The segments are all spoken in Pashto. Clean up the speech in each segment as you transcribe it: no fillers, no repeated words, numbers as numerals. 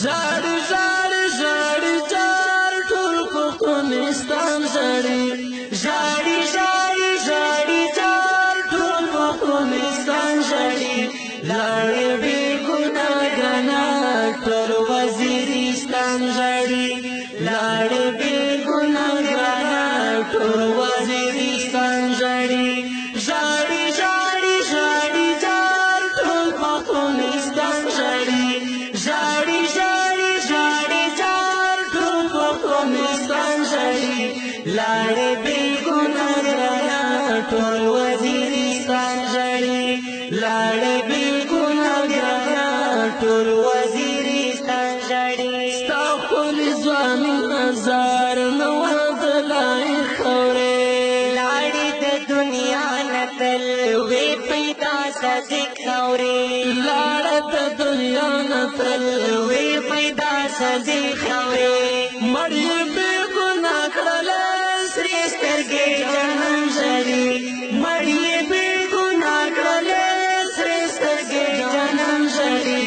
زړی زړی زړی زار ټول پښتونستان زړی زړی زړی زړی زار ټول پښتونستان زړی لاړې بې ګناهګانه ټول وزیرستان زړی لاړې بې ګناهګانه ټول وزیرستان زړی زړی زړی زړی زار ټول پښتونستان زړی زړی زړی زړی زار ټول پښتونستان زړی لاړې بې ګناهګانه ټول وزیرستان زړی لاړې بې ګناهګانه ټول وزیرستان زړی ستا ښکلي ځواني نظر نه وځلای خورې لاړې د دنیا نه تل وې پیدا صدق خورې لاړه د دنیا نه تل وې پیدا صدق خورې مړی بې ګناه کړله سرې سترګې جنم ژړې مړی بې ګناه کړله سرې سترګې جنم ژړې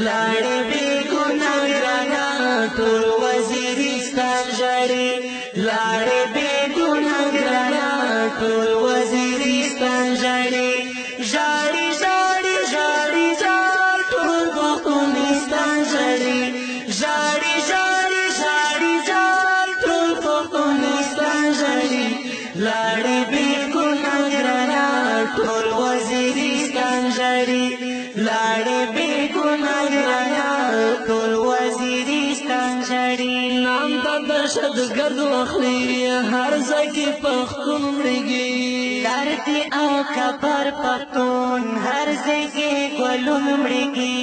لاړې بې ګناهګانه ټول وزیرستان زړی لاړې بې ګناهګانه ټول وزیرستان زړی زړی زړی زړی زار ټول پښتونستان زړی زړی زړی زړی زار ټول پښتونستان زړی لاړې بې ګناهګانه ټول وزیرستان زړی لاړې بې ګناهګانه ټول وزیرستان زړی نام د دهشتګرد واخلي هر ځای کې پښتون مړېږي درد او کبر پښتون هر ځای کې ګلون مړېږي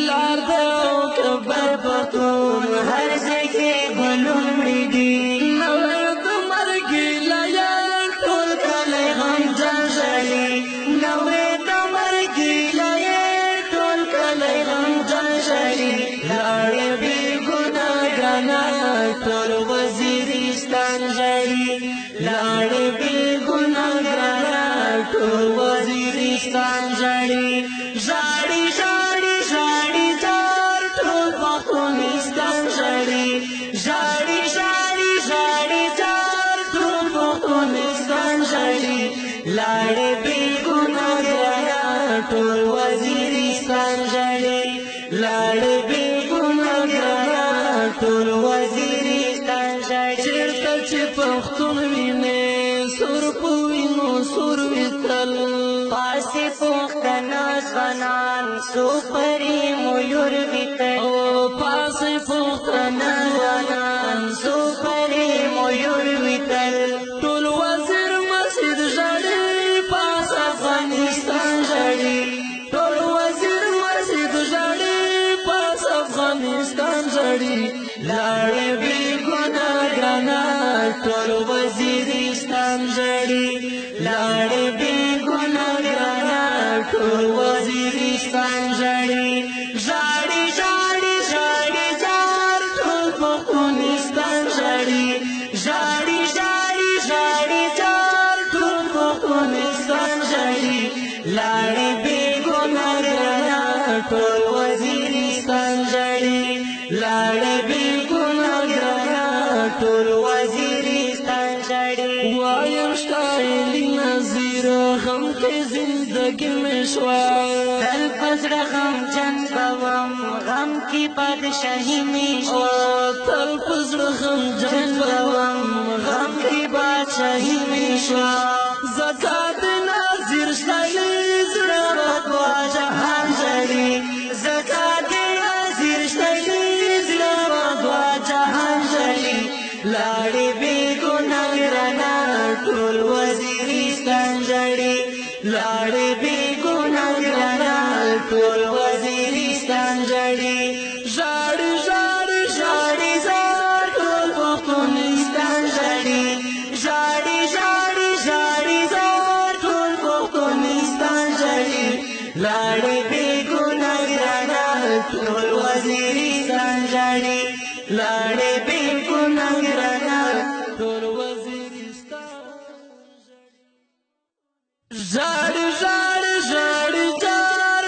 لار د او کبر پښتون هر ځای کې ګلون مړېږي نوې د مرګ لایان ټول کلی غمجن ژړي نوې د مرګ لایان ټول کلی غمجن ژړي لاړې بې ګناهګانه ټول وزیرستان زړی لاړې بې ګناهګانه ټول وزیرستان زړی زړی زړی زړی زار ټول پښتونستان زړی زړی زړی زړی زار ټول پښتونستان زړی لاړې بې ګناهګانه ټول وزیرستان زړی لاړې بې ګناهګانه ټول وزیرستان زړی چېرته چې پښتون وینې سور په وینو سور وي تل پاسې پښتانه ځوانان څو پرې مور وي تل او پاسې پښتانه ځوانان څو پرې مور وي تل ټول وزیر مسجد ژړي پاس افغانستان ژړي ټول وزیر مسجد ژړي پاس افغانستان ژړي لاړې بې ګناهګانه ټول وزیرستان ژړي لاړې بې ګناهګانه ټول وزیرستان ژړي ژړي ژړي ژړي زار ټول پښتونستان ژړي ژړي ژړي ژړي زار ټول پښتونستان ژړي لاړې بې ګناهګانه ټول وزیرستان ژړي لاړې بې ګناهګانه ټول وزیرستان ژړي وایم شایلی نظیر غم کې زندګي مې شوه تل په زړه غمجن بوم غم کې بادشاهي مې شوه تل په زړه غمجن بوم غم کې بادشاهي مې شوه زکات نظیر شایلی زړه دوا جهان ژړي زکات نظیر شایلی زړه دوا جهان ژړي لاړې بې ګناهګانه ټول وزیرستان ژړي لاړې بې ګناهګانه ټول وزیرستان ژړي ژړي ژړي ژړي زار ټول پښتونستان ژړي ژړي ژړي ژړي زار ټول پښتونستان ژړي لاړې بې ګناهګانه ټول وزیرستان ژړي لاړې